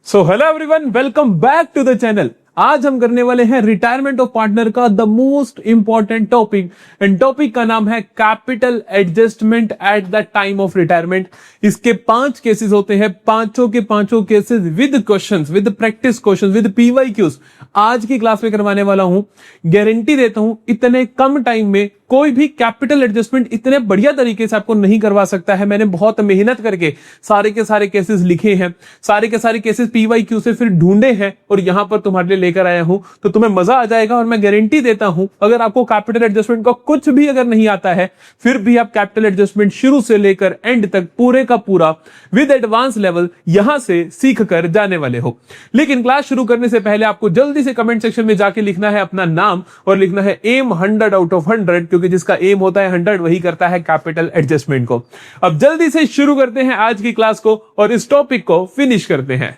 So hello everyone, welcome back to the channel. आज हम करने वाले हैं रिटायरमेंट ऑफ पार्टनर का the most important topic, and topic का नाम है capital adjustment at the time of retirement. इसके 5 केसेस होते हैं, पांचों के पांचों cases with questions, with practice questions, with PYQs आज की क्लास में करवाने वाला हूं। गारंटी देता हूं इतने कम टाइम में कोई भी कैपिटल एडजस्टमेंट इतने बढ़िया तरीके से आपको नहीं करवा सकता है। मैंने बहुत मेहनत करके सारे के सारे केसेस लिखे हैं, सारे के सारे केसेस पीवाईक्यू से फिर ढूंढे हैं और यहां पर तुम्हारे लिए लेकर आया हूं, तो तुम्हें मजा आ जाएगा। और मैं गारंटी देता हूं अगर आपको कैपिटल एडजस्टमेंट का कुछ भी अगर नहीं आता है, फिर भी आप कैपिटल एडजस्टमेंट शुरू से लेकर एंड तक पूरे का पूरा विद एडवांस लेवल यहां से सीख कर जाने वाले हो। लेकिन क्लास शुरू करने से पहले आपको जल्दी से कमेंट सेक्शन में जाके लिखना है अपना नाम और लिखना है एम 100 आउट ऑफ 100, क्योंकि जिसका एम होता है 100 वही करता है कैपिटल एडजस्टमेंट को। अब जल्दी से शुरू करते हैं आज की क्लास को और इस टॉपिक को फिनिश करते हैं।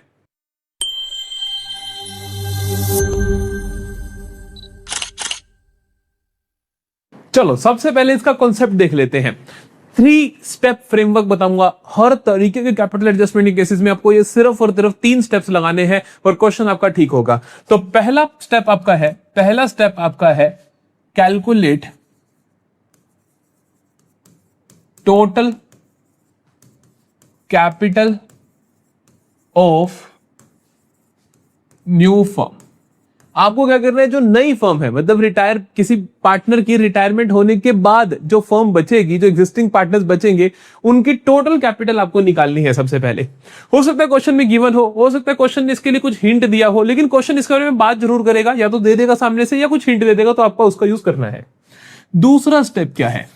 चलो सबसे पहले इसका कॉन्सेप्ट देख लेते हैं। 3 स्टेप फ्रेमवर्क बताऊंगा हर तरीके के कैपिटल एडजस्टमेंट के केसेस में। आपको ये सिर्फ और सिर्फ 3 स्टेप्स लगाने हैं और क्वेश्चन आपका ठीक होगा। तो पहला स्टेप आपका है calculate total capital of new firm. आपको क्या करना है, जो नई फर्म है, मतलब रिटायर किसी पार्टनर की रिटायरमेंट होने के बाद जो फर्म बचेगी, जो एग्जिस्टिंग पार्टनर्स बचेंगे, उनकी टोटल कैपिटल आपको निकालनी है सबसे पहले। हो सकता है क्वेश्चन में गिवन हो सकता है क्वेश्चन ने इसके लिए कुछ हिंट दिया हो, लेकिन क्वेश्चन इसके बारे में बात जरूर करेगा, या तो दे देगा सामने से या कुछ हिंट दे देगा, तो आपको उसका यूज करना है। दूसरा स्टेप क्या है,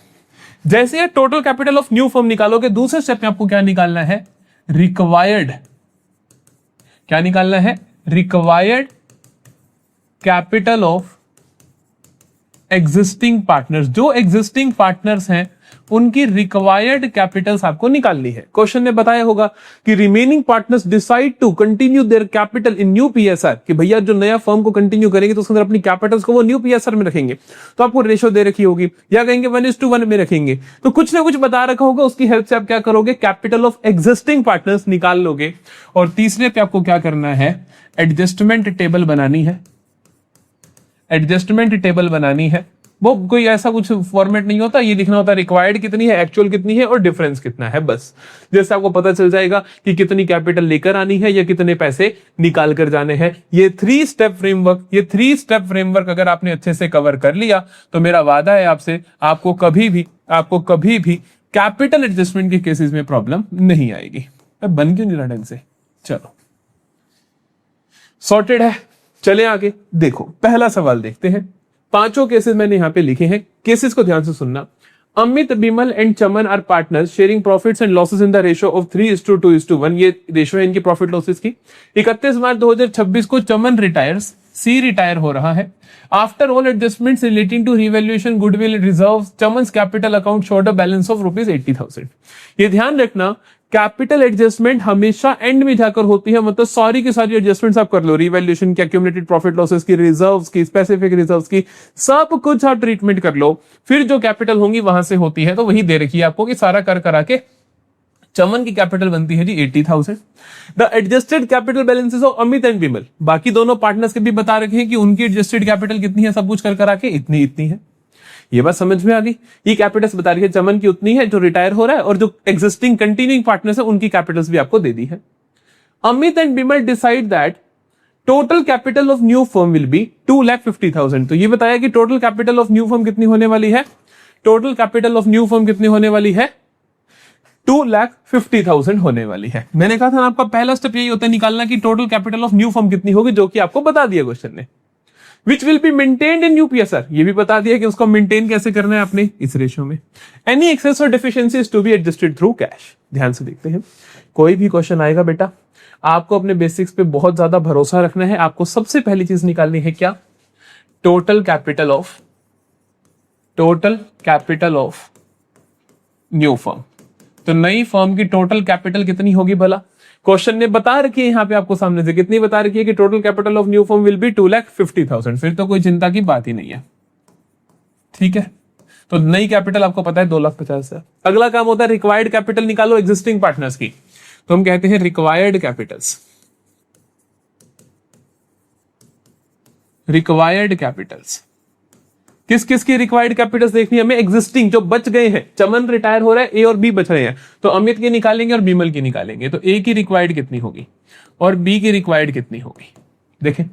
जैसे ये total capital of new firm निकालोगे, दूसरे स्टेप में आपको क्या निकालना है, required capital of existing partners. जो एग्जिस्टिंग पार्टनर्स हैं उनकी रिक्वायर्ड कैपिटल्स आपको निकालनी है। क्वेश्चन ने बताया होगा कि remaining partners decide to continue their capital in new PSR, कि भैया जो नया फर्म को कंटिन्यू करेंगे तो उसके अंदर अपनी कैपिटल्स को वो न्यू पीएसआर में रखेंगे। तो आपको रेशो दे रखी होगी, या कहेंगे 1:1 में रखेंगे, तो कुछ ना कुछ बता रखा होगा, उसकी हेल्प से आप क्या करोगे, कैपिटल ऑफ एग्जिस्टिंग पार्टनर्स निकाल लोगे। और तीसरे पे आपको क्या करना है, एडजस्टमेंट टेबल बनानी है। वो कोई ऐसा कुछ फॉर्मेट नहीं होता, ये लिखना होता है रिक्वायर्ड कितनी है, एक्चुअल कितनी है और डिफरेंस कितना है, बस। जैसे आपको पता चल जाएगा कि कितनी कैपिटल लेकर आनी है या कितने पैसे निकाल कर जाने हैं। ये 3 स्टेप फ्रेमवर्क अगर आपने अच्छे से कवर कर लिया तो मेरा वादा है आपसे, आपको कभी भी कैपिटल एडजस्टमेंट के केसेस में प्रॉब्लम नहीं आएगी। बन क्यों नहीं रहा ढंग से, चलो सॉर्टेड है। चले आगे, देखो पहला सवाल देखते हैं। 5 केसेस मैंने यहां पे लिखे हैं, केसेस को ध्यान से सुनना। Amit, Bimal and Chaman are partners sharing profits and losses in the ratio of 3:2:1। ये रेशियो है इनकी प्रॉफिट लॉसेस की। 31 मार्च 2026 को चमन रिटायर्स, सी रिटायर हो रहा है। After all adjustments relating to revaluation goodwill reserves, Chaman's capital account showed a balance of ₹80,000। ये ध्यान रखना, कैपिटल एडजस्टमेंट हमेशा एंड में जाकर होती है, मतलब सारी की सारी एडजस्टमेंट्स आप कर लो, रिवैल्यूएशन की, एक्यूमुलेटेड प्रॉफिट लॉसेस की, रिजर्व्स की, स्पेसिफिक रिजर्व्स की, सब कुछ आप ट्रीटमेंट कर लो, फिर जो कैपिटल होंगी वहां से होती है। तो वही दे रखी है आपको कि सारा कर करा के चमन की कैपिटल बनती है जी 80,000। The adjusted capital balances of Amit and Bimal, बाकी दोनों पार्टनर्स के भी बता रखे हैं कि उनकी एडजस्टेड कैपिटल कितनी है, सब कुछ कर करा के इतनी है। ये बात समझ में आ गई। ये कैपिटल्स बता रही है, चमन की उतनी है जो रिटायर हो रहा है, और जो एग्जिस्टिंग कंटिन्यूइंग पार्टनर्स है उनकी कैपिटल्स भी आपको दे दी है। Amit and Bimal decide that total capital of new firm will be 2,50,000। तो ये बताया कि total capital of new firm कितनी होने वाली है, 2,50,000 होने वाली है। मैंने कहा था ना, आपका पहला स्टेप यही होता है निकालना कि total capital of new firm कितनी होगी, जो कि आपको बता दिया क्वेश्चन ने। Which will be maintained in new PSR, ये भी बता दिया कि उसको मेंटेन कैसे करना है आपने इस रेशियो में। Any excess or deficiency is to be adjusted through cash। ध्यान से देखते हैं, कोई भी क्वेश्चन आएगा बेटा, आपको अपने बेसिक्स पे बहुत ज्यादा भरोसा रखना है। आपको सबसे पहली चीज निकालनी है क्या, total capital of new firm. तो नई फर्म की टोटल कैपिटल कितनी होगी भला, क्वेश्चन ने बता रखी है यहां पे आपको सामने से, कितनी बता रखी है कि total capital of new firm will be 2,50,000। फिर तो कोई चिंता की बात ही नहीं है, ठीक है। तो नई कैपिटल आपको पता है 2,50,000। अगला काम होता है रिक्वायर्ड कैपिटल निकालो एग्जिस्टिंग पार्टनर्स की। तो हम कहते हैं रिक्वायर्ड कैपिटल्स, रिक्वायर्ड कैपिटल्स, किस किस की रिक्वायर्ड कैपिटल्स देखनी है हमें? एग्जिस्टिंग जो बच गए हैं, चमन रिटायर हो रहा है, ए और बी बच रहे हैं, तो अमित की निकालेंगे और बिमल की निकालेंगे। तो ए की रिक्वायर्ड कितनी होगी और बी की रिक्वायर्ड कितनी होगी? देखें,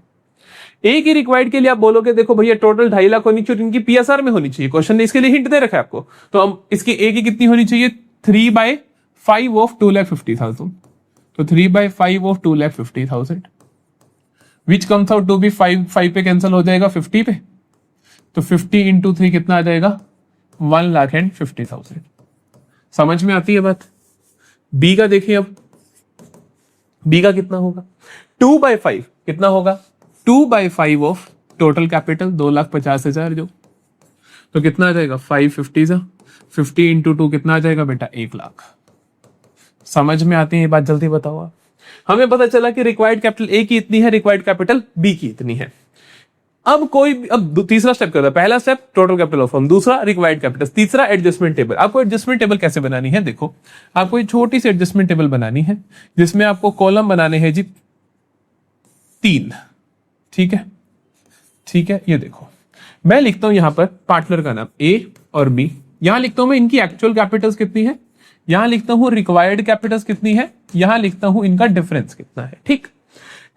ए की रिक्वायर्ड के लिए आप बोलोगे देखो भैया टोटल 2.5 लाख होनी चाहिए, इनकी पीएसआर में होनी चाहिए। क्वेश्चन ने इसके लिए हिंट दे रखा है आपको। तो हम इसकी ए की कितनी होनी चाहिए? 3/5 ऑफ 2,50,000। तो 3/5 ऑफ 2,50,000 which comes out to be 5 पे कैंसिल हो जाएगा 50 पे। तो 50 इंटू 3 कितना आ जाएगा? 1,50,000। समझ में आती है बात? बी का देखिए, अब बी का कितना होगा? 2/5 कितना होगा? 2/5 ऑफ टोटल कैपिटल 2,50,000 जो, तो कितना आ जाएगा? 550 सा 50 इंटू 2 कितना आ जाएगा बेटा? 1 लाख। समझ में आती है ये बात? जल्दी बताओ आप। हमें पता चला कि रिक्वायर्ड कैपिटल ए की इतनी है, रिक्वायर्ड कैपिटल बी की इतनी है। अब तीसरा स्टेप करता है। पहला step total capital of firm, दूसरा रिक्वायर्ड कैपिटल, तीसरा एडजस्टमेंट टेबल। आपको एडजस्टमेंट टेबल कैसे बनानी है? देखो, आपको एक छोटी सी एडजस्टमेंट टेबल बनानी है जिसमें आपको कॉलम बनाने हैं जी 3। ठीक है, ठीक है। ये देखो, मैं लिखता हूं यहां पर पार्टनर का नाम ए और बी, यहां लिखता हूं मैं इनकी एक्चुअल कैपिटल्स कितनी है, यहां लिखता हूं रिक्वायर्ड कैपिटल्स कितनी है, यहां लिखता हूं इनका डिफरेंस कितना है। ठीक,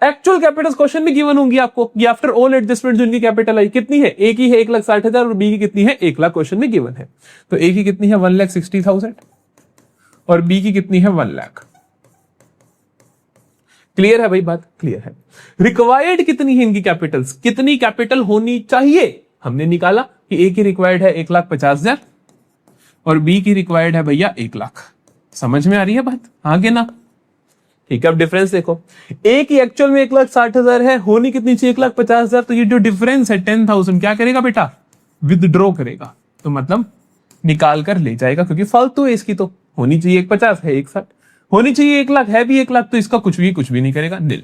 एक्चुअल कैपिटल्स क्वेश्चन में गिवन होंगी आपको कि आफ्टर ऑल एडजस्टमेंट जो इनकी कैपिटल आई कितनी है? ए की है 1,60,000 और बी की कितनी है? 1 लाख क्वेश्चन में गिवन है। तो ए की कितनी है? 1,60,000 और बी की कितनी है? 1 लाख। क्लियर है भाई बात? क्लियर है। रिक्वायर्ड कितनी है इनकी कैपिटल्स? कितनी कैपिटल होनी चाहिए? हमने निकाला कि ए की रिक्वायर्ड है 1,50,000 और बी की रिक्वायर्ड है भैया 1 लाख। समझ में आ रही है बात? आगे ना? ठीक है, अब डिफरेंस देखो, ए की एक्चुअल में 1,60,000 है, होनी कितनी चाहिए? 1,50,000। तो ये जो डिफरेंस है 10,000 क्या करेगा बेटा? विदड्रॉ करेगा। तो मतलब निकाल कर ले जाएगा, क्योंकि फालतू है इसकी, तो होनी चाहिए 1,50 है 1,60, होनी चाहिए 1 लाख है भी 1 लाख, तो इसका कुछ भी नहीं करेगा, निल।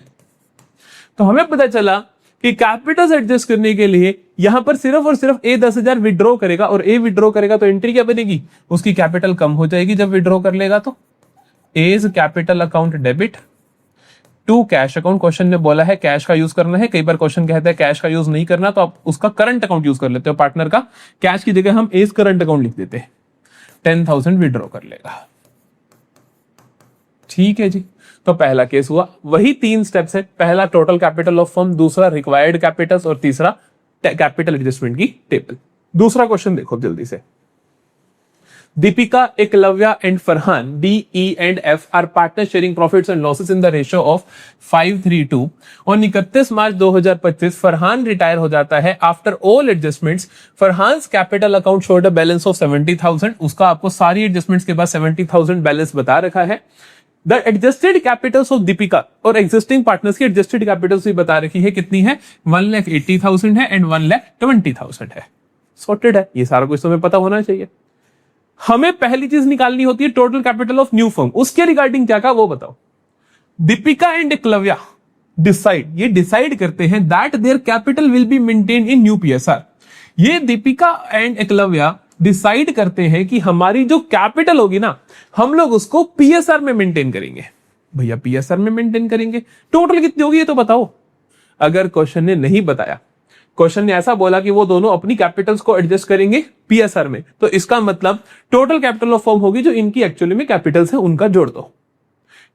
तो हमें पता चला कि कैपिटल्स एडजस्ट करने के लिए यहां पर सिर्फ और सिर्फ ए 10,000 विड्रॉ करेगा, और ए विड्रॉ करेगा तो एंट्री क्या बनेगी? उसकी कैपिटल कम हो जाएगी जब विड्रॉ कर लेगा। तो as capital account debit to cash account. Question ने बोला है कैश का यूज करना है, कई बार क्वेश्चन कहता है कैश का यूज नहीं करना, तो आप उसका करंट अकाउंट यूज कर लेते हो पार्टनर का। कैश की जगह हम एज करंट अकाउंट लिख देते हैं। 10,000 विड्रॉ कर लेगा। ठीक है जी, तो पहला केस हुआ। वही 3 स्टेप्स है, पहला टोटल कैपिटल ऑफ फर्म, दूसरा रिक्वायर्ड कैपिटल्स और तीसरा कैपिटल एडजस्टमेंट की टेबल। दूसरा क्वेश्चन देखो जल्दी से। Deepika, Eklavya and Farhan, D, E and F are partners sharing profits and losses in the ratio of 5:3:2. On 31 March 2025 Farhan retire हो जाता है। After all adjustments Farhan's capital account showed a balance of 70,000। उसका आपको सारी adjustments के बाद 70,000 balance बता रखा है। The adjusted Capitals of Deepika और एग्जिस्टिंग पार्टनर्स की एडजस्टेड कैपिटल्स भी बता रखी है, कितनी है? 1,80,000 है एंड 1,20,000 है। सॉर्टेड है, ये सारा कुछ तुम्हें पता होना चाहिए। हमें पहली चीज निकालनी होती है total capital of new firm. उसके रिगार्डिंग क्या कहा वो बताओ। दीपिका एंड एकलव्या डिसाइड, ये डिसाइड करते हैं that their capital will be maintain in new PSR. ये दीपिका एंड एकलव्या डिसाइड करते हैं कि हमारी जो कैपिटल होगी ना, हम लोग उसको पीएसआर में मेंटेन करेंगे। भैया पीएसआर में मेंटेन करेंगे, टोटल कितनी होगी ये तो बताओ। अगर क्वेश्चन ने नहीं बताया, क्वेश्चन ने ऐसा बोला कि वो दोनों अपनी कैपिटल्स को एडजस्ट करेंगे पीएसआर में, तो इसका मतलब टोटल कैपिटल ऑफ फर्म होगी जो इनकी एक्चुअली में कैपिटल्स है उनका जोड़ दो।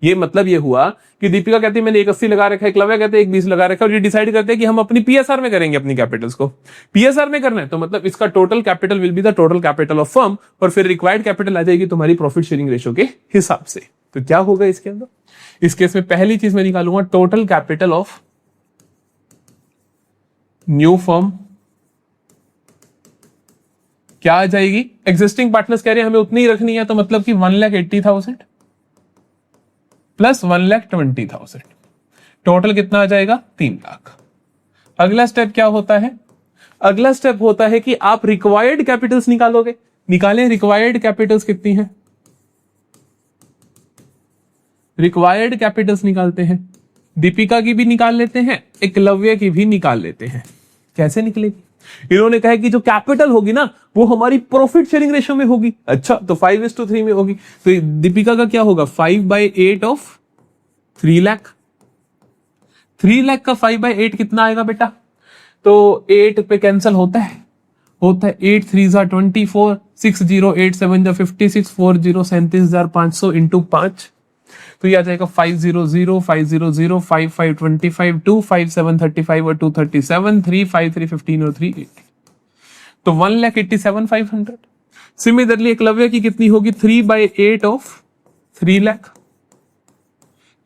ये मतलब ये हुआ कि दीपिका कहती है मैंने 1,80 लगा रखा है, एकलव्य कहते हैं 1,20 लगा रखा है, और ये डिसाइड करते हैं कि हम अपनी पीएसआर में करेंगे, अपनी कैपिटल्स को पीएसआर में करना है। तो मतलब इसका total capital will be the total capital of firm, और फिर रिक्वायर्ड कैपिटल आ जाएगी तुम्हारी प्रॉफिट शेयरिंग रेशियो के हिसाब से। तो क्या होगा इसके अंदर? इस केस में पहली चीज मैं निकालूंगा total capital of new firm क्या आ जाएगी? एग्जिस्टिंग पार्टनर्स कह रहे हैं हमें उतनी ही रखनी है, तो मतलब कि 1,80,000 प्लस 1,20,000, टोटल कितना आ जाएगा? 3 लाख। अगला स्टेप क्या होता है? अगला स्टेप होता है कि आप रिक्वायर्ड कैपिटल्स निकालोगे। निकालें, रिक्वायर्ड कैपिटल्स कितनी है? रिक्वायर्ड कैपिटल्स निकालते हैं। दीपिका की भी निकाल लेते हैं, एकलव्य की भी निकाल लेते हैं। कैसे निकलेगी? इन्होंने कहा कि जो कैपिटल होगी ना वो हमारी प्रॉफिट शेयरिंग रेशियो में होगी। अच्छा, तो 5:3 में होगी। तो दीपिका का क्या होगा? 5/8 ऑफ 3 लाख। 3 लाख का 5/8 कितना आएगा बेटा? तो 8 पे कैंसिल होता है 8 3 जा 24, 6 0 8 7 जा 56, 4 0 37,500 इंटू 5, तो ये आ जाएगा 500 500 5 5 25 2 5 7 35 और 2 37 3 5 3 15 और 3 8, तो 1,87,500। सिमिलरली एकलव्य की कितनी होगी 3/8 ऑफ 3 लाख,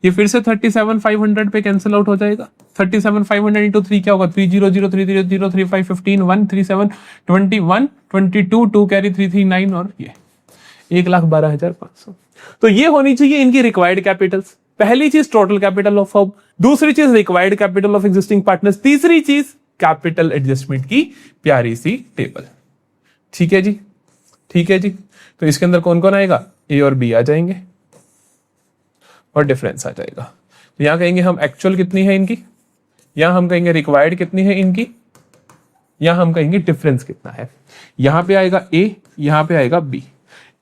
ये फिर से 37,500 पे कैंसिल आउट हो जाएगा। 37,500 इंटू 3 क्या होगा 300 300 35 15 1 37 21 22 2 कैरी 339 और ये 1,12,500। तो ये होनी चाहिए इनकी रिक्वायर्ड कैपिटल्स। पहली चीज टोटल कैपिटल ऑफ फर्म, दूसरी चीज required capital of existing partners, तीसरी चीज कैपिटल एडजस्टमेंट की प्यारी सी टेबल। ठीक है जी, ठीक है जी। तो इसके अंदर कौन कौन आएगा, ए और बी आ जाएंगे और डिफरेंस आ जाएगा। तो यहां कहेंगे हम एक्चुअल कितनी है इनकी, यहां हम कहेंगे रिक्वायर्ड कितनी है इनकी, यहां हम कहेंगे डिफरेंस कितना है। यहां पे आएगा ए, यहां पे आएगा बी।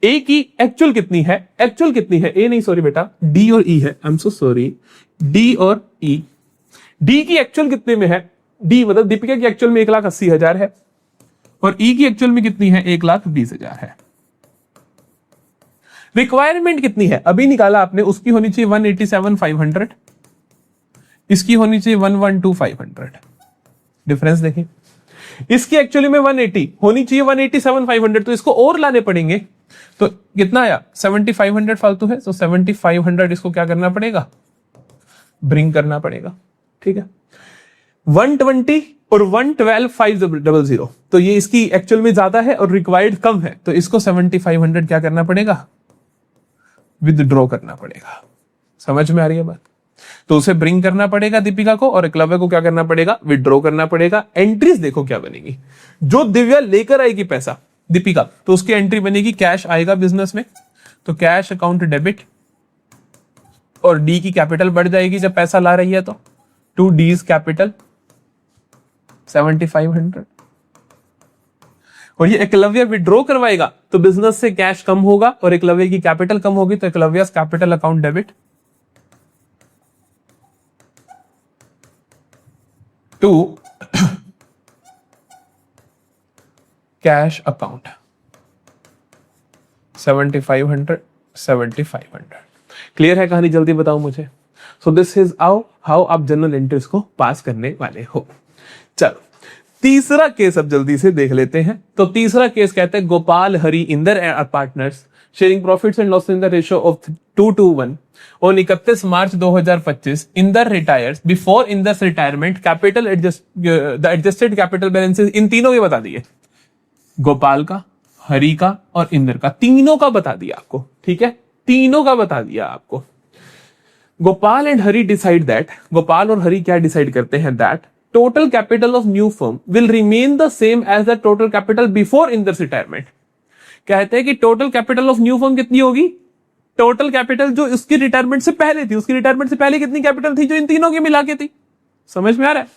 ए की एक्चुअल कितनी है, एक्चुअल कितनी है, ए नहीं सॉरी बेटा, डी और ई है, I am so sorry, D और ई। डी की एक्चुअल कितने में है, डी मतलब दीपिका की एक्चुअल में 1,80,000 है और ई की एक्चुअल में कितनी है 1,20,000 है। रिक्वायरमेंट कितनी है अभी निकाला आपने, उसकी होनी चाहिए 187,500, इसकी होनी चाहिए 112,500। डिफरेंस देखिए, इसकी एक्चुअली में 180 होनी चाहिए 187,500, तो इसको और लाने पड़ेंगे। तो कितना आया 7,500 फालतू है, तो 7,500 इसको क्या करना पड़ेगा, ब्रिंग करना पड़ेगा। ठीक है, 120 और 112,500, तो ये इसकी एक्चुअल में ज्यादा है और रिक्वायर्ड कम है, तो इसको 7,500 क्या करना पड़ेगा, विदड्रॉ करना पड़ेगा। समझ में आ रही है बात। तो उसे ब्रिंग करना पड़ेगा दीपिका को, और एकलव्य को क्या करना पड़ेगा, विड्रॉ करना पड़ेगा। एंट्रीज देखो क्या बनेगी, जो दिव्या लेकर आएगी पैसा दीपिका, तो उसकी एंट्री बनेगी कैश आएगा बिजनेस में, तो कैश अकाउंट डेबिट, और डी की कैपिटल बढ़ जाएगी जब पैसा ला रही है, तो 2 D's कैपिटल 7,500। और ये एकलव्य विड्रॉ करवाएगा तो बिजनेस से कैश कम होगा और एकलव्य की कैपिटल कम होगी, तो Eklavya capital account debit to cash account 7,500। Clear है कहानी, जल्दी बताओ मुझे। सो दिस इज हाउ आप जनरल एंट्रीज को पास करने वाले हो। चलो तीसरा केस अब जल्दी से देख लेते हैं। तो तीसरा केस कहते हैं Gopal Hari Inder are partners sharing profits and loss in the ratio of 2:1 on 31 March 2025। Inder retires, before Inder's retirement capital the adjusted capital balances, इन तीनों के बता दिए, गोपाल का, हरि का और इंदर का, तीनों का बता दिया आपको। ठीक है, तीनों का बता दिया आपको। Gopal and Hari decide that, Gopal और हरि क्या डिसाइड करते हैं, that total capital of new firm will remain the same as the total capital before Inder's retirement। कहते हैं कि total capital of new firm कितनी होगी, टोटल कैपिटल जो उसकी रिटायरमेंट से पहले थी, उसकी रिटायरमेंट से पहले कितनी कैपिटल थी जो इन तीनों की मिला के थी। समझ में आ रहा है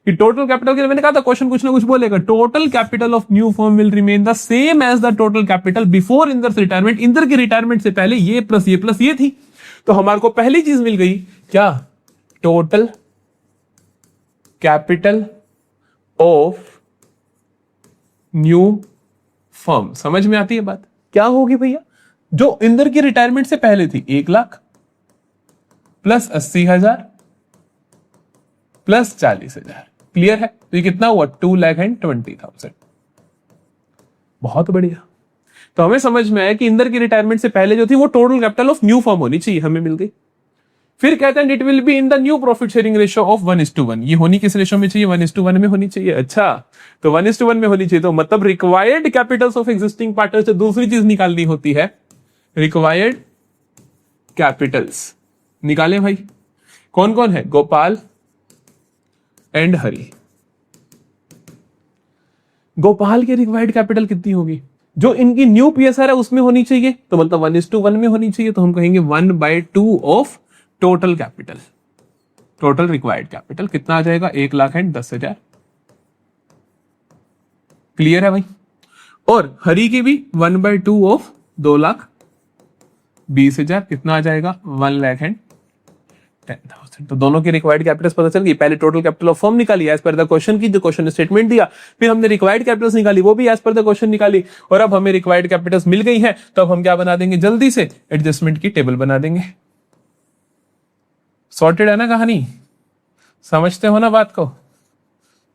कि टोटल कैपिटल के, मैंने कहा था क्वेश्चन कुछ ना कुछ बोलेगा। Total capital of new firm will remain the same as the total capital before Inder's retirement. Inder की रिटायरमेंट से पहले ये प्लस ये थी, तो हमारे को पहली चीज मिल गई क्या, total capital of new firm. समझ में आती है बात, क्या होगी भैया, जो इंदर की रिटायरमेंट से पहले थी 1 लाख प्लस 80,000 प्लस 40,000। क्लियर है, तो ये कितना हुआ 2,20,000। बहुत बढ़िया। तो हमें समझ में आया कि इंदर की रिटायरमेंट से पहले जो थी वो total capital of new firm होनी चाहिए, हमें मिल गई। फिर कहते हैं it will be in the new profit sharing ratio of 1:1। ये होनी किस रेशियो में चाहिए, 1:1 में होनी चाहिए। अच्छा, तो 1:1 में होनी चाहिए, तो मतलब required capitals of existing partner से दूसरी चीज निकालनी होती है, रिक्वायर्ड कैपिटल्स। निकाले भाई, कौन कौन है, गोपाल एंड हरि। गोपाल की रिक्वायर्ड कैपिटल कितनी होगी, जो इनकी न्यू पीएसआर है उसमें होनी चाहिए, तो मतलब 1:1 में होनी चाहिए, तो हम कहेंगे 1/2 of total capital. Total required capital कितना आ जाएगा, 1,10,000। क्लियर है भाई। और हरि की भी 1/2 ऑफ 2,20,000, कितना आ जाएगा, 1,10,000। 10,000। तो दोनों की रिक्वायर्ड कैपिटल्स पता चल गई। पहले टोटल कैपिटल ऑफ फर्म निकाली एज पर द क्वेश्चन की, जो क्वेश्चन ने स्टेटमेंट दिया, फिर हमने रिक्वायर्ड कैपिटल्स निकाली, वो भी एज पर द क्वेश्चन निकाली, और अब हमें रिक्वायर्ड कैपिटल्स मिल गई है, तो अब हम क्या बना देंगे, जल्दी से एडजस्टमेंट की टेबल बना देंगे। सॉर्टेड है ना कहानी, समझते हो ना बात को।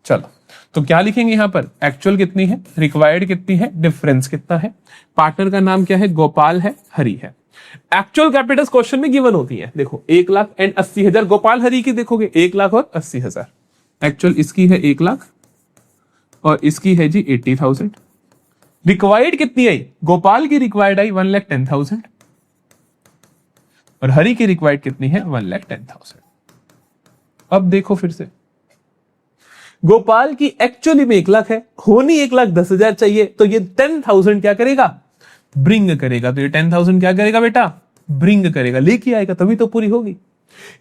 चलो, तो क्या लिखेंगे यहां पर, एक्चुअल कितनी है, रिक्वायर्ड कितनी है, डिफरेंस कितना है, पार्टनर का नाम क्या है, गोपाल है, हरी है। एक्चुअल कैपिटल्स क्वेश्चन में गिवन होती है, देखो 1,80,000, गोपाल हरी की देखोगे 1,80,000, एक्चुअल इसकी है 1,00,000 और इसकी है जी 80,000। रिक्वायर्ड कितनी आई, गोपाल की रिक्वायर्ड आई 1,10,000 और हरी की रिक्वायर्ड कितनी है 1,10,000। अब देखो फिर से, गोपाल की एक्चुअली में 1,00,000 है, होनी 1,10,000 चाहिए, तो ये 10,000 क्या करेगा, ब्रिंग करेगा। तो ये 10,000 क्या करेगा बेटा, ब्रिंग करेगा, लेके आएगा, तभी तो पूरी होगी।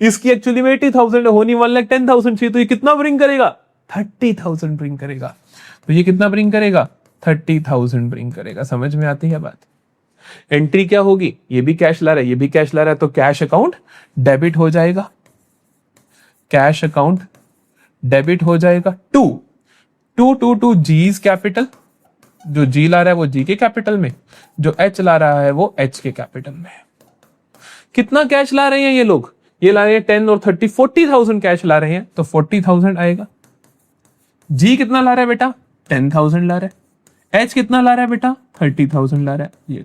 इसकी एक्चुअली में 80,000 होनी 1,10,000 चाहिए, तो ये कितना ब्रिंग करेगा, 30,000 ब्रिंग करेगा। तो ये कितना ब्रिंग करेगा, 30,000 ब्रिंग करेगा। समझ में आती है बात। एंट्री क्या होगी, ये भी कैश ला रहा है, ये भी कैश ला रहा है, तो कैश अकाउंट डेबिट हो जाएगा, कैश अकाउंट डेबिट हो जाएगा। टू जीज कैपिटल, जो जी ला रहा है वो जी के कैपिटल में, जो एच ला रहा है वो एच के कैपिटल में। कितना कैश ला रहे हैं ये लोग, ये ला रहे हैं 10 और 30, 40,000 कैश ला रहे हैं, तो 40,000 आएगा। जी कितना ला रहा है बेटा, 10,000 ला रहा है। एच कितना ला रहा है बेटा, 30,000 ला रहा है। ये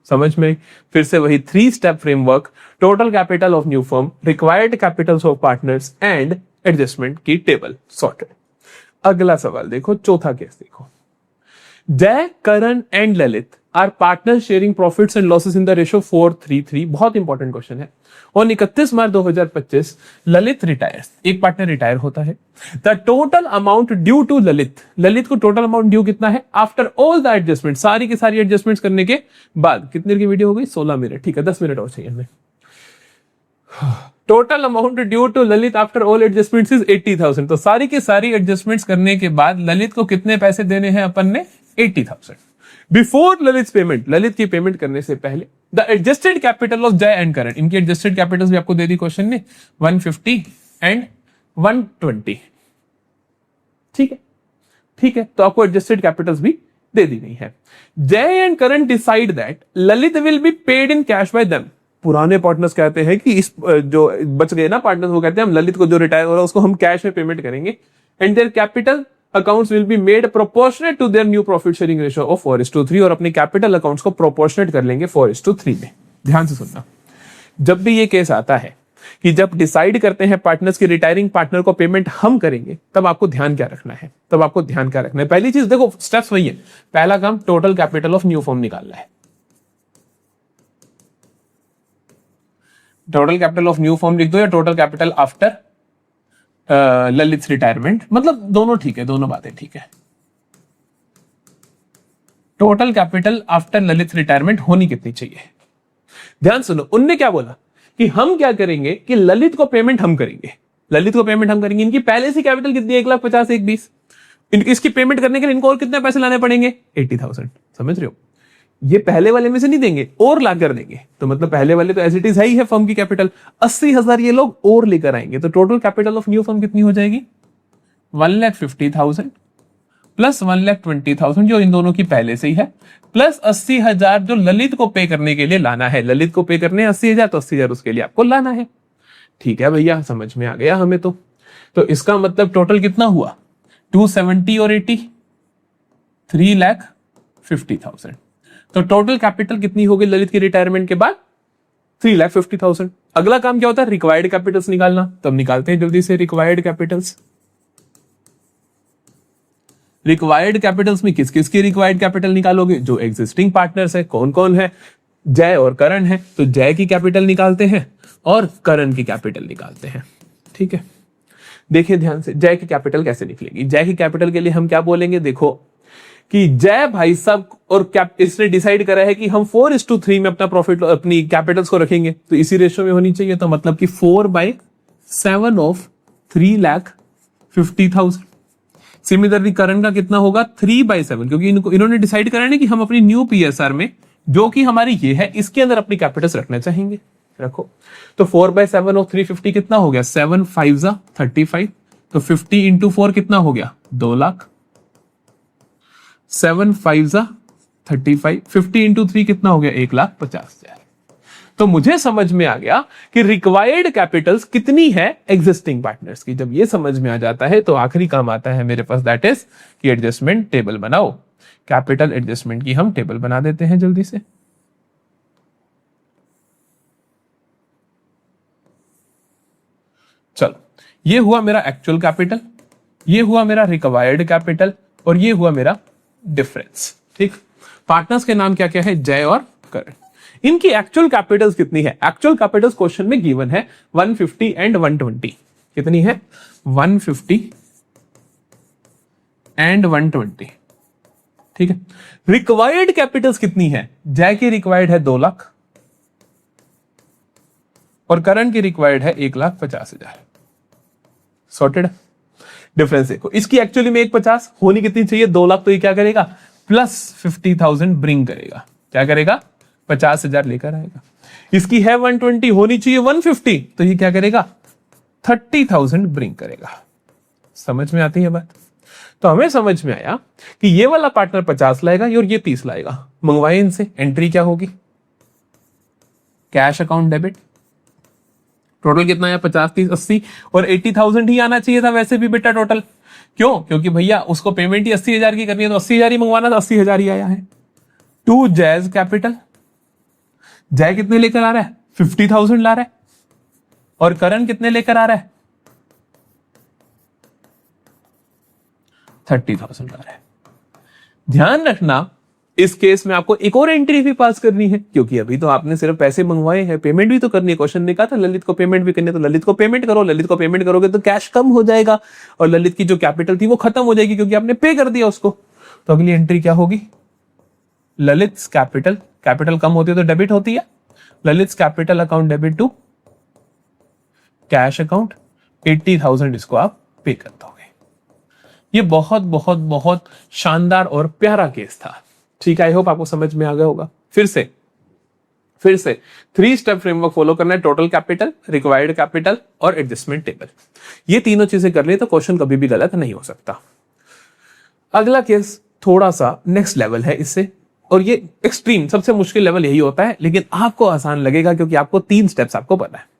समझ में। फिर से वही 3 step framework, total capital of new firm, required capitals of partners and adjustment की टेबल सॉर्टेड। अगला सवाल देखो, चौथा केस देखो। Jay, Karan and Lalit are partner sharing profits and losses in the ratio 4:3:3। बहुत इंपॉर्टेंट क्वेश्चन है। और 31 मार्च 2025 ललित रिटायर्स, एक पार्टनर रिटायर होता है। The total amount due to Lalit, Lalit को टोटल अमाउंट ड्यू कितना है, आफ्टर ऑल द एडजस्टमेंट, सारी की सारी एडजस्टमेंट्स करने के बाद। कितनी देर की वीडियो हो गई, 16 मिनट, ठीक है, 10 मिनट और चाहिए हमें। Total amount due to Lalit after all adjustments is 80,000। तो सारी की सारी एडजस्टमेंट्स करने के बाद ललित को कितने पैसे देने हैं अपन ने, 80,000। बिफोर ललित पेमेंट, ललित की पेमेंट करने से पहले द एडजस्टेड कैपिटल ऑफ जय एंड करण, इनकी एडजस्टेड कैपिटल्स भी आपको दे दी क्वेश्चन ने, 150 एंड 120। ठीक है, ठीक है, तो आपको एडजस्टेड कैपिटल्स भी दे दी गई है। जय and Karan decide that Lalit will be paid in cash by them. पुराने पार्टनर्स कहते हैं कि इस जो बच गए ना पार्टनर्स, वो कहते हैं हम ललित को जो रिटायर हो रहा है उसको हम कैश में पेमेंट करेंगे, and their capital accounts will be made proportionate to their new profit sharing ratio of 4:3, और अपने कैपिटल अकाउंट्स को प्रोपोर्शनेट कर लेंगे 4:3 में। ध्यान से सुनना, जब भी ये केस आता है कि जब डिसाइड करते हैं पार्टनर्स की रिटायरिंग पार्टनर को पेमेंट हम करेंगे, तब आपको ध्यान क्या रखना है, तब आपको ध्यान क्या रखना है। पहली चीज देखो, स्टेप्स वही है। पहला काम total capital of new firm निकालना है। Total capital of new firm लिख दो या total capital after Lalit retirement, मतलब दोनों ठीक है, दोनों बातें ठीक है। Total capital after Lalit retirement होनी कितनी चाहिए, ध्यान सुनो। उनने क्या बोला कि हम क्या करेंगे कि ललित को पेमेंट हम करेंगे, ललित को पेमेंट हम करेंगे। इनकी पहले से कैपिटल कितनी है, 1,50,000, 1,20,000। इसकी पेमेंट करने के लिए इनको और कितने पैसे लाने पड़ेंगे, 80,000। समझ रहे हो, ये पहले वाले में से नहीं देंगे, और ला कर देंगे। तो मतलब पहले वाले तो एज इट इज है ही है फर्म की कैपिटल, 80,000 ये लोग और लेकर आएंगे। तो total capital of new firm कितनी हो जाएगी, 1,50,000 प्लस 1,20,000 जो इन दोनों की पहले से ही है, प्लस 80,000 जो ललित को पे करने के लिए लाना है। ललित को पे करने 80,000, तो 80,000 उसके लिए आपको लाना है। ठीक है भैया, समझ में आ गया हमें। तो इसका मतलब टोटल कितना हुआ, 270 और 80, 3,50,000। तो टोटल कैपिटल कितनी होगी ललित की रिटायरमेंट के बाद, 3,50,000। अगला काम क्या होता है, रिक्वायर्ड कैपिटल्स निकालना। तब निकालते हैं जल्दी से रिक्वायर्ड कैपिटल्स। रिक्वायर्ड कैपिटल्स में किस किस की रिक्वायर्ड कैपिटल निकालोगे, जो एग्जिस्टिंग पार्टनर्स है। कौन कौन है, जय और करण है, तो जय की कैपिटल निकालते हैं और करण की कैपिटल निकालते हैं। ठीक है, देखिए ध्यान से, जय की कैपिटल कैसे निकलेगी। जय की कैपिटल के लिए हम क्या बोलेंगे, देखो कि जय भाई साहब और इसने डिसाइड करा है कि हम 4:3 में अपना प्रॉफिट, अपनी कैपिटल्स को रखेंगे, तो इसी रेशियो में होनी चाहिए। तो मतलब कि 4/7 ऑफ 3,50,000। सिमिलरली करण का कितना होगा, 3/7, क्योंकि इन्होंने डिसाइड करा है कि हम अपनी न्यू पीएसआर में, जो कि हमारी ये है, इसके अंदर अपनी कैपिटल्स रखना चाहेंगे। रखो। तो 4/7 और 350 कितना हो गया? 7 5 जा 35। तो 50 इंटू 4 कितना हो गया? 2 लाख। 7 5 जा 35, 50 इंटू 3 कितना हो गया? 1,50,000। तो मुझे समझ में आ गया कि रिक्वायर्ड कैपिटल्स कितनी है एग्जिस्टिंग पार्टनर्स की। जब ये समझ में आ जाता है तो आखिरी काम आता है मेरे पास, दैट इज कि एडजस्टमेंट टेबल बनाओ। कैपिटल एडजस्टमेंट की हम टेबल बना देते हैं जल्दी से। चलो, ये हुआ मेरा एक्चुअल कैपिटल, ये हुआ मेरा रिक्वायर्ड कैपिटल, और ये हुआ मेरा डिफरेंस। ठीक, पार्टनर्स के नाम क्या क्या है? जय और करण। इनकी एक्चुअल कैपिटल्स कितनी है? एक्चुअल कैपिटल्स क्वेश्चन में गिवन है 150 एंड 120। कितनी है? 150 एंड 120। ठीक है। रिक्वायर्ड कैपिटल्स कितनी है? जय की रिक्वायर्ड है 2 लाख और करण की रिक्वायर्ड है 1,50,000। सॉर्टेड। डिफरेंस देखो, इसकी एक्चुअली में 150 होनी कितनी चाहिए? 2 लाख। तो ये क्या करेगा? प्लस 50,000 ब्रिंग करेगा। क्या करेगा? 50,000 लेकर आएगा। इसकी है 120, होनी चाहिए 150, तो ये क्या करेगा? 30,000 ब्रिंग करेगा। समझ में आती है बात? तो हमें समझ में आया कि ये वाला पार्टनर 50 लाएगा और ये 30 लाएगा। मंगवाए इनसे। एंट्री क्या होगी? Cash account debit. टोटल कितना है? 50 30 80 और 80,000 ही आना चाहिए था वैसे भी बेटा टोटल। क्यों? क्योंकि भैया उसको पेमेंट ही 80,000 की करनी है, तो 80,000 ही मंगवाना था, 80,000 ही आया है। टू जैज कैपिटल। जय कितने लेकर आ रहा है? 50,000 ला रहा है। और करण कितने लेकर आ रहा है? 30,000 ला रहा है। ध्यान रखना, इस केस में आपको एक और एंट्री भी पास करनी है, क्योंकि अभी तो आपने सिर्फ पैसे मंगवाए हैं, पेमेंट भी तो करनी है। क्वेश्चन ने कहा था ललित को पेमेंट भी करनी है, तो ललित को पेमेंट करो। ललित को पेमेंट करोगे तो कैश कम हो जाएगा और ललित की जो कैपिटल थी वो खत्म हो जाएगी, क्योंकि आपने पे कर दिया उसको। तो अगली एंट्री क्या होगी? ललित कैपिटल। कैपिटल कम होती है तो डेबिट होती है। Lalit capital account debit to cash account. 80,000 इसको आप पे कर दोगे। ये बहुत बहुत बहुत शानदार और प्यारा केस था। ठीक है, आई होप आपको समझ में आ गया होगा। फिर से 3 स्टेप फ्रेमवर्क फॉलो करना है। टोटल कैपिटल, रिक्वायर्ड कैपिटल और एडजस्टमेंट टेबल। ये तीनों चीजें कर ले तो क्वेश्चन कभी भी गलत नहीं हो सकता। अगला केस थोड़ा सा नेक्स्ट लेवल है इससे, और ये एक्सट्रीम सबसे मुश्किल लेवल यही होता है, लेकिन आपको आसान लगेगा क्योंकि आपको 3 स्टेप्स आपको पता है।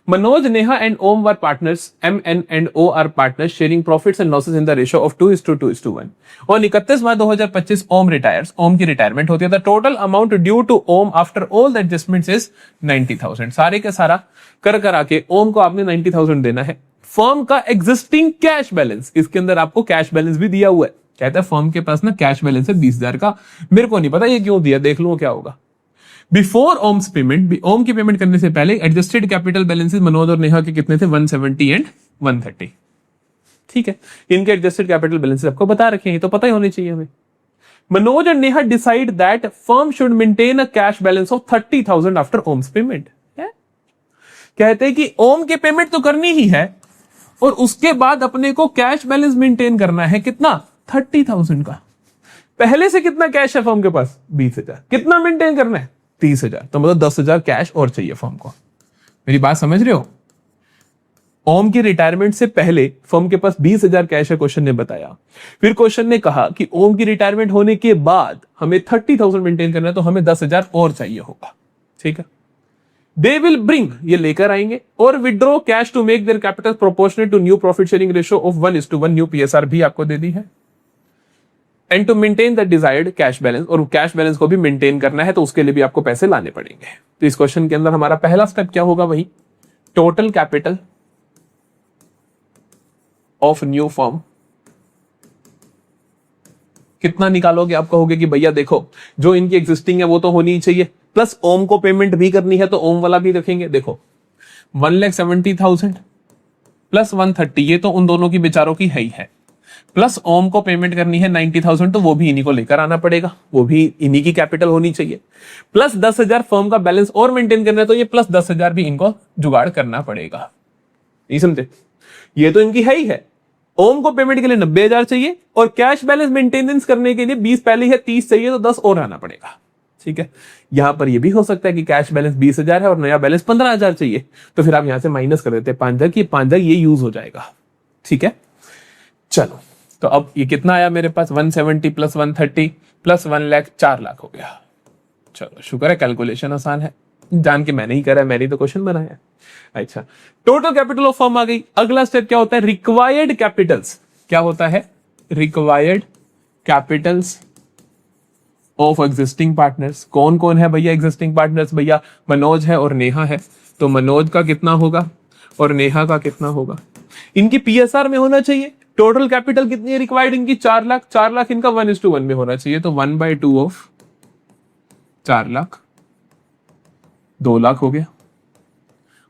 Manoj, Neha and Om were partners. M, N and O are partners sharing profits and losses in the ratio of 2:2:1. On 31 March 2025 Om retires. Om की रिटायरमेंट होती है। The total amount due to Om after all the adjustments is 90,000। सारे के सारा कर करा के ओम को आपने 90,000 देना है। फर्म का एग्जिस्टिंग कैश बैलेंस, इसके अंदर आपको कैश बैलेंस भी दिया हुआ है। कहता है फर्म के पास ना कैश बैलेंस है 20,000 का। मेरे को नहीं पता ये क्यों दिया, देख लो क्या होगा। बिफोर ओम्स पेमेंट, ओम की पेमेंट करने से पहले एडजस्टेड कैपिटल बैलेंसेस मनोज और नेहा के कितने थे? 170 एंड 130। ठीक है, इनके एडजस्टेड कैपिटल बैलेंसेस आपको बता रखे हैं, तो पता ही होने चाहिए हमें। Manoj and Neha decide that firm should maintain a cash balance of 30,000 after ओम्स पेमेंट। कहते हैं कि ओम की पेमेंट तो करनी ही है और उसके बाद अपने को कैश बैलेंस मेंटेन करना है। कितना? 30,000 का। पहले से कितना कैश है फर्म के पास? 20,000। कितना मेंटेन करना है? 30,000। तो मतलब 10,000 कैश और चाहिए फर्म को। मेरी बात समझ रहे हो? ओम की रिटायरमेंट से पहले फर्म के पास 20,000 कैश है, क्वेश्चन ने बताया। फिर क्वेश्चन ने कहा कि ओम की रिटायरमेंट होने के बाद हमें 30,000 मेंटेन करना है, तो हमें 10,000 और चाहिए होगा। ठीक है, दे विल ब्रिंग, ये लेकर आएंगे, और withdraw cash to make their capital proportionate to new profit sharing ratio of 1:1। New PSR भी आपको दे दी है। And to maintain the desired cash balance, और कैश बैलेंस को भी मेंटेन करना है, तो उसके लिए भी आपको पैसे लाने पड़ेंगे। तो इस क्वेश्चन के अंदर हमारा पहला स्टेप क्या होगा? वही total capital of new firm. कितना निकालोगे? आप कहोगे कि भैया देखो जो इनकी एग्जिस्टिंग है वो तो होनी ही चाहिए, प्लस ओम को पेमेंट भी करनी है, तो ओम वाला भी रखेंगे। देखो 1,70,000 प्लस 130, ये तो उन दोनों की बेचारों की है, प्लस ओम को पेमेंट करनी है 90,000, तो वो भी इन्हीं को लेकर आना पड़ेगा, वो भी इन्हीं की कैपिटल होनी चाहिए। प्लस 10,000 फर्म का बैलेंस और मेंटेन करना है, तो ये प्लस 10,000 भी इनको जुगाड़ करना पड़ेगा। नहीं समझे? ये तो इनकी है ही है। ओम को पेमेंट के लिए 90,000 चाहिए और कैश बैलेंस मेंटेनेंस करने के लिए 20 पहले है 30 चाहिए, तो 10 और आना पड़ेगा। ठीक है। यहां पर ये भी हो सकता है कि कैश बैलेंस 20,000 है और नया बैलेंस 15,000 चाहिए, तो फिर आप यहां से माइनस कर देते हैं 5,000 की 5,000 ये यूज हो जाएगा। ठीक है, चलो तो अब ये कितना आया मेरे पास 170 प्लस 130 प्लस 1 लाख 4 लाख हो गया। चलो शुक्र है कैलकुलेशन आसान है, जान के मैंने ही करा है, मैंने ही तो क्वेश्चन बनाया है। अच्छा, टोटल कैपिटल ऑफ फर्म आ गई। अगला स्टेप क्या होता है, रिक्वायर्ड कैपिटल्स। क्या होता है, required capitals of existing partners. कौन कौन है भैया एग्जिस्टिंग पार्टनर्स, भैया मनोज है और नेहा है, तो मनोज का कितना होगा और नेहा का कितना होगा। इनकी पीएसआर में होना चाहिए। टोटल कैपिटल कितनी है रिक्वायर्ड इनकी 4 लाख, 4 लाख इनका 1:1 में होना चाहिए, तो 1/2 ऑफ 4 लाख 2 लाख हो गया,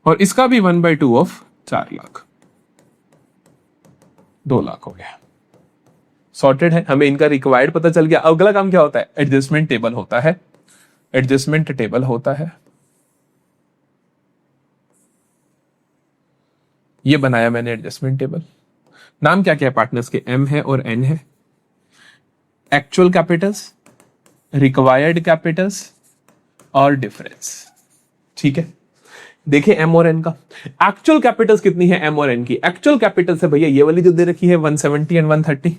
और इसका भी 1/2 ऑफ 4 लाख 2 लाख हो गया। सॉर्टेड है, हमें इनका रिक्वायर्ड पता चल गया। अगला काम क्या होता है, एडजस्टमेंट टेबल होता है। एडजस्टमेंट टेबल होता है, ये बनाया मैंने एडजस्टमेंट टेबल। नाम क्या क्या है पार्टनर्स के, एम है और एन है। एक्चुअल कैपिटल्स, रिक्वायर्ड कैपिटल्स और डिफरेंस। ठीक है, देखिए एम और एन का। एक्चुअल कैपिटल्स कितनी है एम और एन की, एक्चुअल कैपिटल्स है भैया ये वाली जो दे रखी है 170 एंड 130।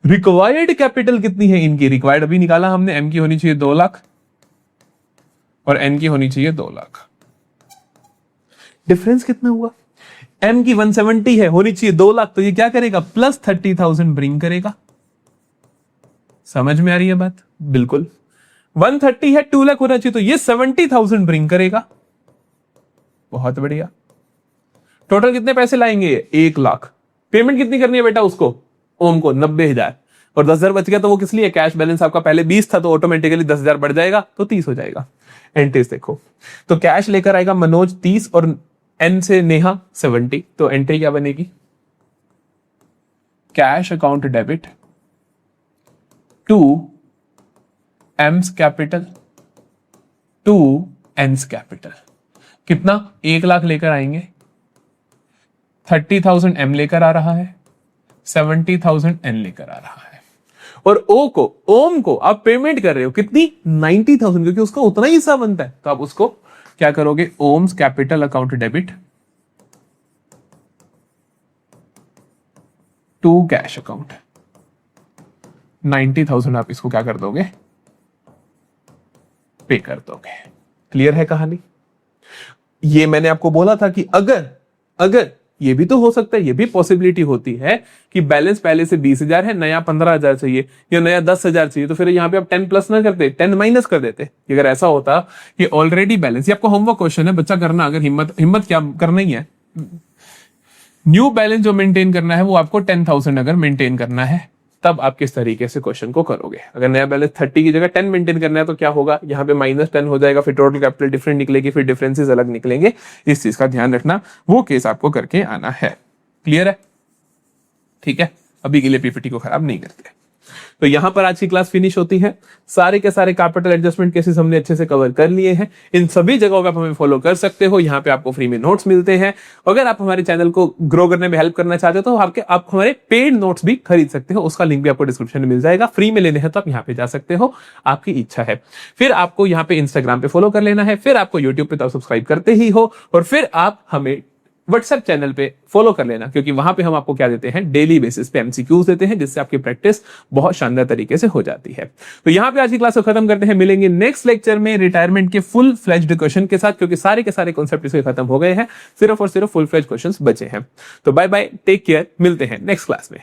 रिक्वायर्ड कैपिटल कितनी है इनकी, रिक्वायर्ड अभी निकाला हमने, एम की होनी चाहिए 2 लाख और एन की होनी चाहिए 2 लाख। डिफरेंस कितना हुआ, एम की 170 है, होनी चाहिए 2 लाख, तो ये क्या करेगा प्लस 30,000 ब्रिंग करेगा। समझ में आ रही है बात, बिल्कुल। 130 है, 2 लाख होना चाहिए, तो ये 70,000 ब्रिंग करेगा। बहुत बढ़िया। टोटल कितने पैसे लाएंगे, 1 लाख। पेमेंट कितनी करनी है बेटा उसको, ओम को 90,000, और 10,000 बच गया तो वो किस लिए, कैश बैलेंस आपका पहले 20 था तो ऑटोमेटिकली 10,000 बढ़ जाएगा तो 30 हो जाएगा। एंट्रीज देखो, तो कैश लेकर आएगा मनोज 30 और एन से नेहा 70, तो एंट्री क्या बनेगी, cash account debit to M's capital to N's capital. कितना, 1 लाख लेकर आएंगे, 30,000 एम लेकर आ रहा है, 70,000 एन लेकर आ रहा है, और ओ को, ओम को आप पेमेंट कर रहे हो कितनी 90,000, क्योंकि उसका उतना ही हिस्सा बनता है, तो आप उसको क्या करोगे, ओम्स capital account debit to cash account 90,000 आप इसको क्या कर दोगे, पे कर दोगे। क्लियर है कहानी। ये मैंने आपको बोला था कि अगर ये भी तो हो सकता है, ये भी पॉसिबिलिटी होती है कि बैलेंस पहले से 20,000 है, नया 15,000 चाहिए या नया 10,000 चाहिए, तो फिर यहाँ पे आप 10 प्लस ना करते, 10 माइनस कर देते। अगर ऐसा होता कि ऑलरेडी बैलेंस, ये आपको होमवर्क क्वेश्चन है बच्चा करना, अगर हिम्मत क्या करना ही है, न्यू बैलेंस जो मेंटेन करना है वो आपको 10,000 अगर मेंटेन करना है, तब आप किस तरीके से क्वेश्चन को करोगे। अगर नया बैलेंस 30 की जगह 10 मेंटेन करना है तो क्या होगा, यहाँ पे -10 हो जाएगा, फिर टोटल कैपिटल डिफरेंट निकलेगी, फिर डिफरेंसेस अलग निकलेंगे। इस चीज का ध्यान रखना, वो केस आपको करके आना है। क्लियर है, ठीक है। अभी के लिए पीपीटी को खराब नहीं करते। तो यहां पर आज की क्लास फिनिश होती है। सारे के सारे कैपिटल एडजस्टमेंट केसेस हमने अच्छे से कवर कर लिए हैं। इन सभी जगहों पे आप हमें फॉलो कर सकते हो। यहाँ पे आपको फ्री में नोट्स मिलते हैं। अगर आप हमारे चैनल को ग्रो करने में हेल्प करना चाहते हो तो आप हमारे पेड नोट्स भी खरीद सकते हो। उसका लिंक भी आपको डिस्क्रिप्शन में मिल जाएगा। फ्री में लेने हैं तो आप यहाँ पे जा सकते हो, आपकी इच्छा है। फिर आपको यहाँ पे इंस्टाग्राम पे फॉलो कर लेना है, फिर आपको यूट्यूब पे तो सब्सक्राइब करते ही हो, और फिर आप हमें व्हाट्सएप चैनल पे फॉलो कर लेना, क्योंकि वहां पे हम आपको क्या देते हैं, डेली बेसिस पे एमसीक्यूज देते हैं, जिससे आपकी प्रैक्टिस बहुत शानदार तरीके से हो जाती है। तो यहां पे आज की क्लास को खत्म करते हैं। मिलेंगे नेक्स्ट लेक्चर में रिटायरमेंट के फुल फ्लेज्ड क्वेश्चन के साथ, क्योंकि सारे के सारे कॉन्सेप्ट इसके खत्म हो गए हैं, सिर्फ और सिर्फ फुल फ्लेज्ड क्वेश्चंस बचे हैं। तो बाय बाय, टेक केयर, मिलते हैं नेक्स्ट क्लास में।